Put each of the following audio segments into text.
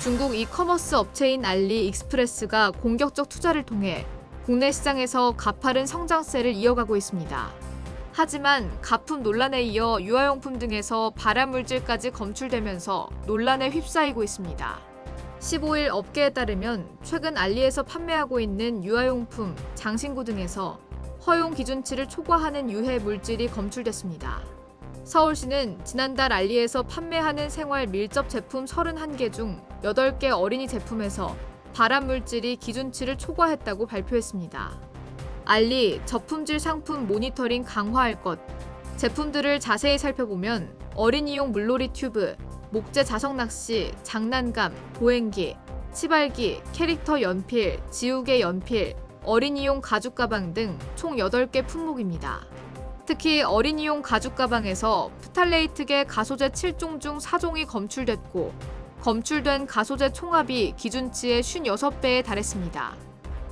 중국 이커머스 업체인 알리익스프레스가 공격적 투자를 통해 국내 시장에서 가파른 성장세를 이어가고 있습니다. 하지만 가품 논란에 이어 유아용품 등에서 발암물질까지 검출되면서 논란에 휩싸이고 있습니다. 15일 업계에 따르면 최근 알리에서 판매하고 있는 유아용품, 장신구 등에서 허용 기준치를 초과하는 유해 물질이 검출됐습니다. 서울시는 지난달 알리에서 판매하는 생활 밀접 제품 31개 중 8개 어린이 제품에서 발암물질이 기준치를 초과했다고 발표했습니다. 알리 저품질 상품 모니터링 강화할 것. 제품들을 자세히 살펴보면 어린이용 물놀이 튜브, 목재 자석 낚시, 장난감, 보행기, 치발기, 캐릭터 연필, 지우개 연필, 어린이용 가죽 가방 등 총 8개 품목입니다. 특히 어린이용 가죽 가방에서 프탈레이트계 가소제 7종 중 4종이 검출됐고 검출된 가소제 총합이 기준치의 56배에 달했습니다.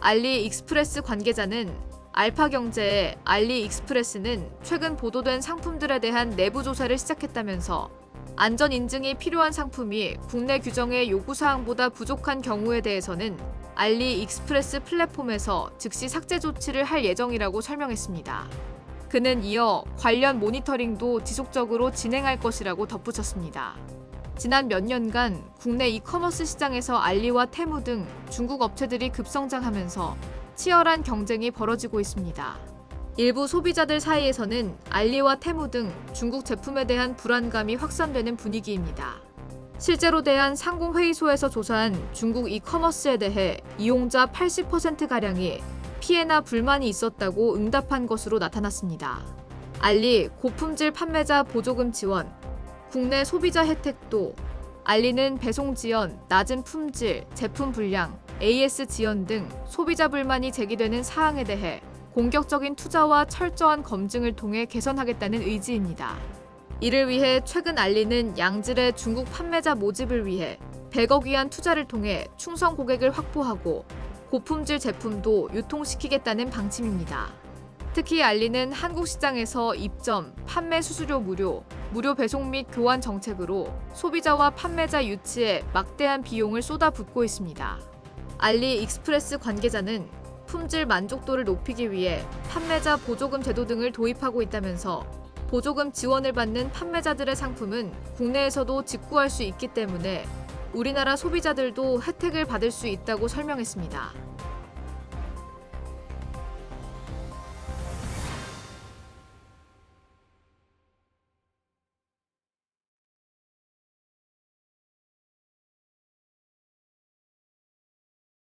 알리익스프레스 관계자는 알파경제의 알리익스프레스는 최근 보도된 상품들에 대한 내부 조사를 시작했다면서 안전 인증이 필요한 상품이 국내 규정의 요구사항보다 부족한 경우에 대해서는 알리익스프레스 플랫폼에서 즉시 삭제 조치를 할 예정이라고 설명했습니다. 그는 이어 관련 모니터링도 지속적으로 진행할 것이라고 덧붙였습니다. 지난 몇 년간 국내 이커머스 시장에서 알리와 테무 등 중국 업체들이 급성장하면서 치열한 경쟁이 벌어지고 있습니다. 일부 소비자들 사이에서는 알리와 테무 등 중국 제품에 대한 불안감이 확산되는 분위기입니다. 실제로 대한상공회의소에서 조사한 중국 이커머스에 대해 이용자 80%가량이 피해나 불만이 있었다고 응답한 것으로 나타났습니다. 알리 고품질 판매자 보조금 지원, 국내 소비자 혜택도, 알리는 배송 지연, 낮은 품질, 제품 불량, AS 지연 등 소비자 불만이 제기되는 사항에 대해 공격적인 투자와 철저한 검증을 통해 개선하겠다는 의지입니다. 이를 위해 최근 알리는 양질의 중국 판매자 모집을 위해 100억 위안 투자를 통해 충성 고객을 확보하고 고품질 제품도 유통시키겠다는 방침입니다. 특히 알리는 한국 시장에서 입점, 판매 수수료 무료, 무료 배송 및 교환 정책으로 소비자와 판매자 유치에 막대한 비용을 쏟아붓고 있습니다. 알리익스프레스 관계자는 품질 만족도를 높이기 위해 판매자 보조금 제도 등을 도입하고 있다면서 보조금 지원을 받는 판매자들의 상품은 국내에서도 직구할 수 있기 때문에 우리나라 소비자들도 혜택을 받을 수 있다고 설명했습니다.